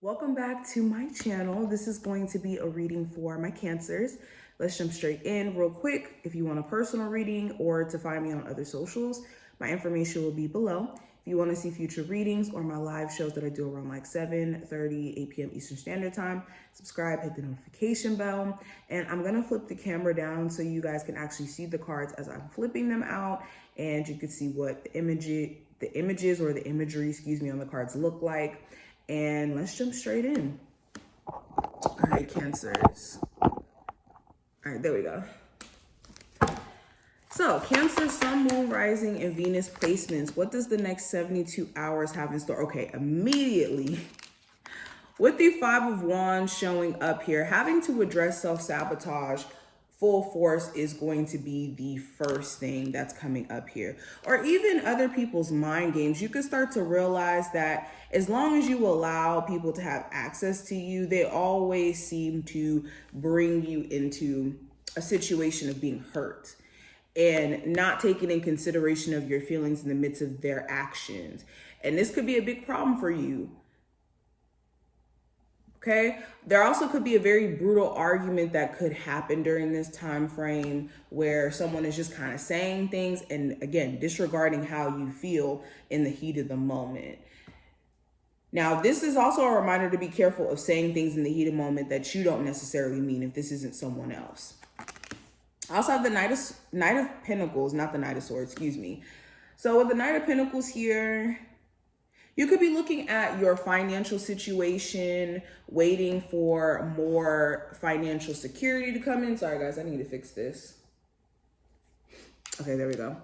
Welcome back to my channel. This is going to be a reading for my Cancers. Let's jump straight in real quick. If you want a personal reading or to find me on other socials, my information will be below. If you want to see future readings or my live shows that I do around like 7:30, 8 p.m. Eastern Standard Time, subscribe, hit the notification bell. And I'm going to flip the camera down so you guys can actually see the cards as I'm flipping them out, and you can see what the images or the imagery, on the cards look like. And let's jump straight in. All right, Cancers. All right, there we go. So, Cancer, Sun, Moon, Rising, and Venus placements. What does the next 72 hours have in store? Okay, immediately, with the Five of Wands showing up here, having to address self-sabotage full force is going to be the first thing that's coming up here. Or even other people's mind games. You can start to realize that as long as you allow people to have access to you, they always seem to bring you into a situation of being hurt and not taking in consideration of your feelings in the midst of their actions. And this could be a big problem for you. Okay, there also could be a very brutal argument that could happen during this time frame where someone is just kind of saying things and, again, disregarding how you feel in the heat of the moment. Now, this is also a reminder to be careful of saying things in the heat of the moment that you don't necessarily mean if this isn't someone else. I also have the Knight of Pentacles, not the Knight of Swords, excuse me. So with the Knight of Pentacles here, you could be looking at your financial situation, waiting for more financial security to come in. Sorry, guys, I need to fix this. Okay, there we go.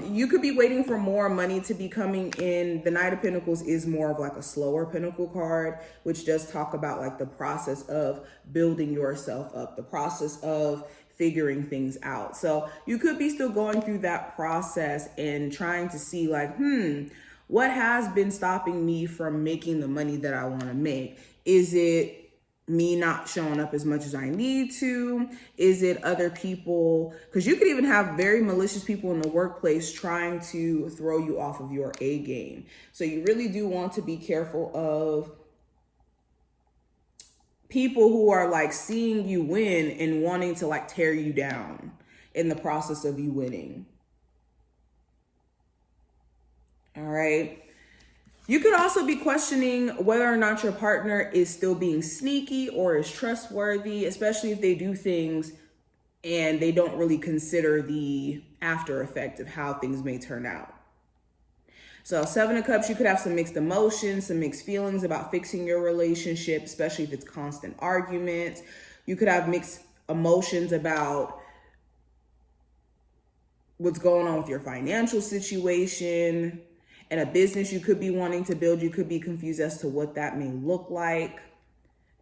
You could be waiting for more money to be coming in. The Knight of Pentacles is more of like a slower pentacle card, which does talk about like the process of building yourself up, the process of figuring things out. So you could be still going through that process and trying to see like, what has been stopping me from making the money that I want to make? Is it me not showing up as much as I need to? Is it other people? Because you could even have very malicious people in the workplace trying to throw you off of your A game. So you really do want to be careful of people who are like seeing you win and wanting to like tear you down in the process of you winning. All right. You could also be questioning whether or not your partner is still being sneaky or is trustworthy, especially if they do things and they don't really consider the after effect of how things may turn out. So Seven of Cups, you could have some mixed emotions, some mixed feelings about fixing your relationship, especially if it's constant arguments. You could have mixed emotions about what's going on with your financial situation. And a business you could be wanting to build, you could be confused as to what that may look like.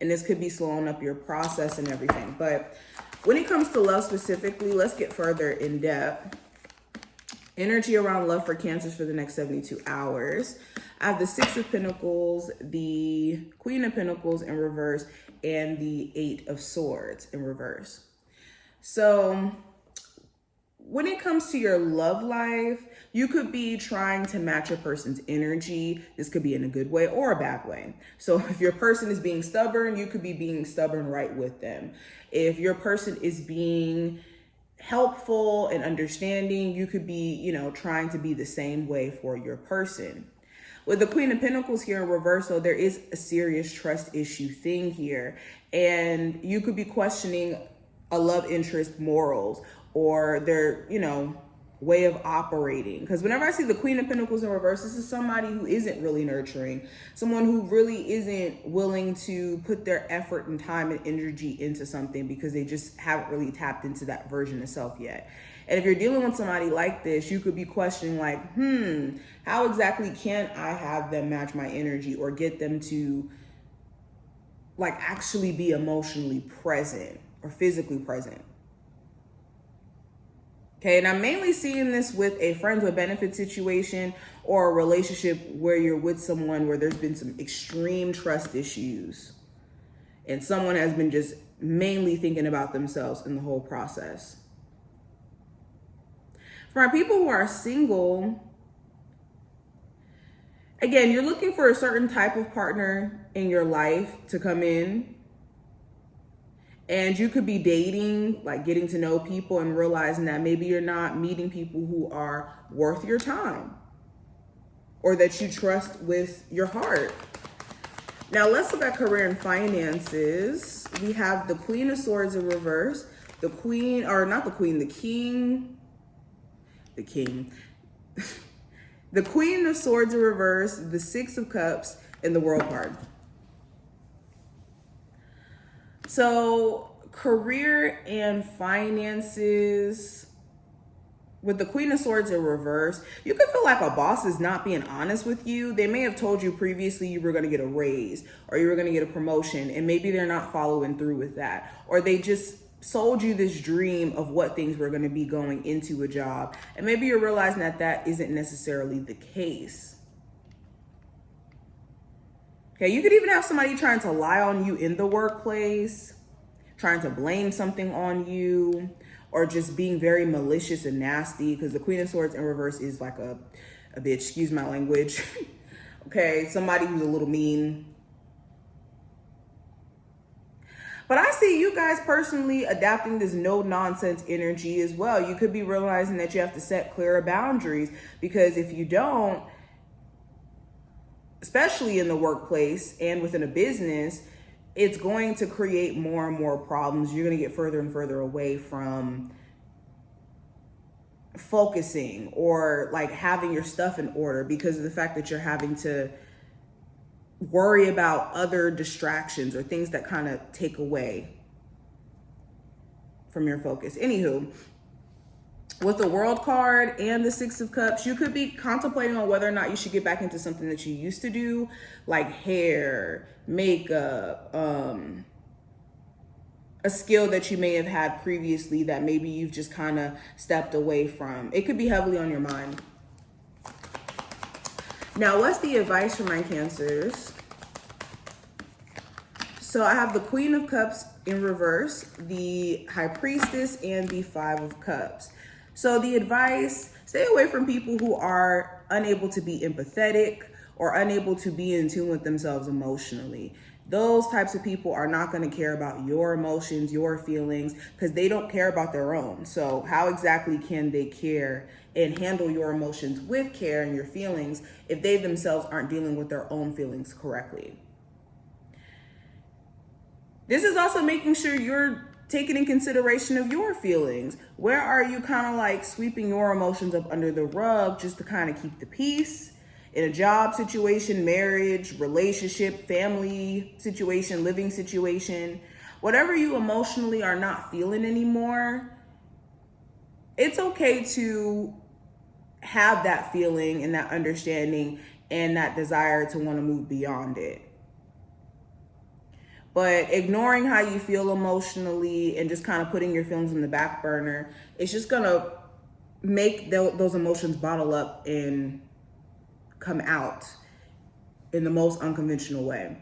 And this could be slowing up your process and everything. But when it comes to love specifically, let's get further in depth. Energy around love for Cancers for the next 72 hours. I have the Six of Pentacles, the Queen of Pentacles in reverse, and the Eight of Swords in reverse. So when it comes to your love life, you could be trying to match a person's energy. This could be in a good way or a bad way. So if your person is being stubborn, you could be being stubborn right with them. If your person is being helpful and understanding, you could be, trying to be the same way for your person. With the Queen of Pentacles here in reverse, though, there is a serious trust issue thing here. And you could be questioning a love interest morals or their, way of operating. Because whenever I see the Queen of Pentacles in reverse, this is somebody who isn't really nurturing, someone who really isn't willing to put their effort and time and energy into something because they just haven't really tapped into that version of self yet. And if you're dealing with somebody like this, you could be questioning like, how exactly can I have them match my energy or get them to like actually be emotionally present or physically present? Okay, and I'm mainly seeing this with a friends with benefit situation or a relationship where you're with someone where there's been some extreme trust issues and someone has been just mainly thinking about themselves in the whole process. For our people who are single, Again, you're looking for a certain type of partner in your life to come in. And you could be dating, like getting to know people and realizing that maybe you're not meeting people who are worth your time or that you trust with your heart. Now let's look at career and finances. We have the Queen of Swords in reverse, the Queen, or not the Queen, the King. The Queen of Swords in reverse, the Six of Cups, and the World card. So career and finances, with the Queen of Swords in reverse, you could feel like a boss is not being honest with you. They may have told you previously you were going to get a raise or you were going to get a promotion, and maybe they're not following through with that. Or they just sold you this dream of what things were going to be going into a job. And maybe you're realizing that that isn't necessarily the case. Okay, you could even have somebody trying to lie on you in the workplace, trying to blame something on you, or just being very malicious and nasty, because the Queen of Swords in reverse is like a bitch, excuse my language. Okay, somebody who's a little mean. But I see you guys personally adapting this no nonsense energy as well. You could be realizing that you have to set clearer boundaries, because if you don't, especially in the workplace and within a business, it's going to create more and more problems. You're going to get further and further away from focusing or like having your stuff in order because of the fact that you're having to worry about other distractions or things that kind of take away from your focus. Anywho, with the World card and the Six of Cups, you could be contemplating on whether or not you should get back into something that you used to do, like hair, makeup, a skill that you may have had previously that maybe you've just kind of stepped away from. It could be heavily on your mind. Now, what's the advice for my Cancers? So I have the Queen of Cups in reverse, the High Priestess, and the Five of Cups. So the advice, stay away from people who are unable to be empathetic or unable to be in tune with themselves emotionally. Those types of people are not going to care about your emotions, your feelings, because they don't care about their own. So how exactly can they care and handle your emotions with care and your feelings if they themselves aren't dealing with their own feelings correctly? This is also making sure you're taking in consideration of your feelings. Where are you kind of like sweeping your emotions up under the rug just to kind of keep the peace? In a job situation, marriage, relationship, family situation, living situation, whatever you emotionally are not feeling anymore, it's okay to have that feeling and that understanding and that desire to want to move beyond it. But ignoring how you feel emotionally and just kind of putting your feelings in the back burner, it's just going to make those emotions bottle up and come out in the most unconventional way.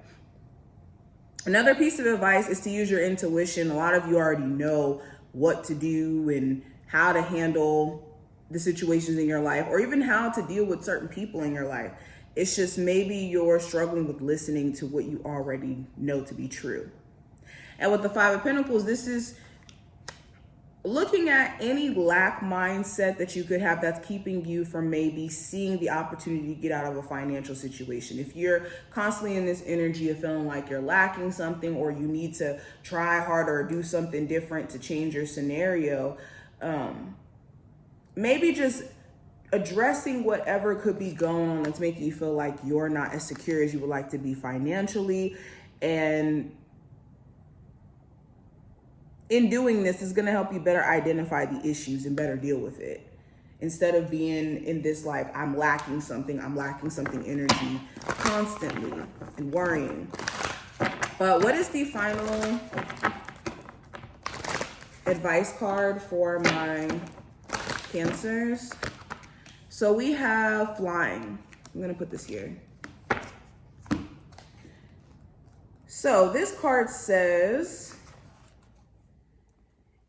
Another piece of advice is to use your intuition. A lot of you already know what to do and how to handle the situations in your life, or even how to deal with certain people in your life. It's just maybe you're struggling with listening to what you already know to be true. And with the Five of Pentacles, this is looking at any lack mindset that you could have that's keeping you from maybe seeing the opportunity to get out of a financial situation. If you're constantly in this energy of feeling like you're lacking something, or you need to try harder or do something different to change your scenario, maybe just addressing whatever could be going on that's making you feel like you're not as secure as you would like to be financially. And in doing this, is going to help you better identify the issues and better deal with it, instead of being in this like I'm lacking something energy constantly and worrying. But what is the final advice card for my Cancers? So we have flying. I'm going to put this here. So this card says,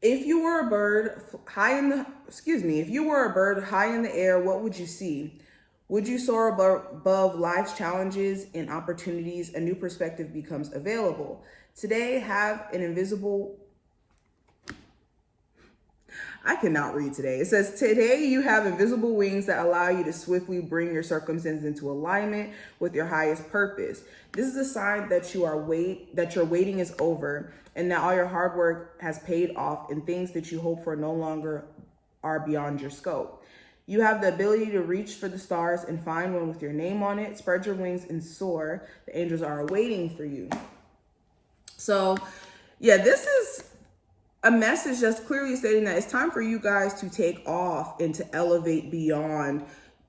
if you were a bird high in the air, what would you see? Would you soar above life's challenges and opportunities? A new perspective becomes available. Today, have an invisible... I cannot read today. It says, today you have invisible wings that allow you to swiftly bring your circumstances into alignment with your highest purpose. This is a sign that your waiting is over and that all your hard work has paid off and things that you hope for no longer are beyond your scope. You have the ability to reach for the stars and find one with your name on it. Spread your wings and soar. The angels are waiting for you. So, yeah, this is a message that's clearly stating that it's time for you guys to take off and to elevate beyond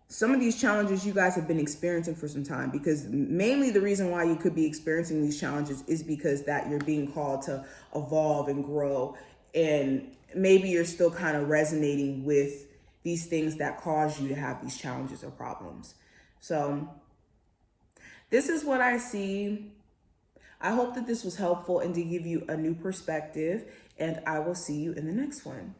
some of these challenges you guys have been experiencing for some time, because mainly the reason why you could be experiencing these challenges is because that you're being called to evolve and grow, and maybe you're still kind of resonating with these things that cause you to have these challenges or problems. So this is what I see. I hope that this was helpful and to give you a new perspective, and I will see you in the next one.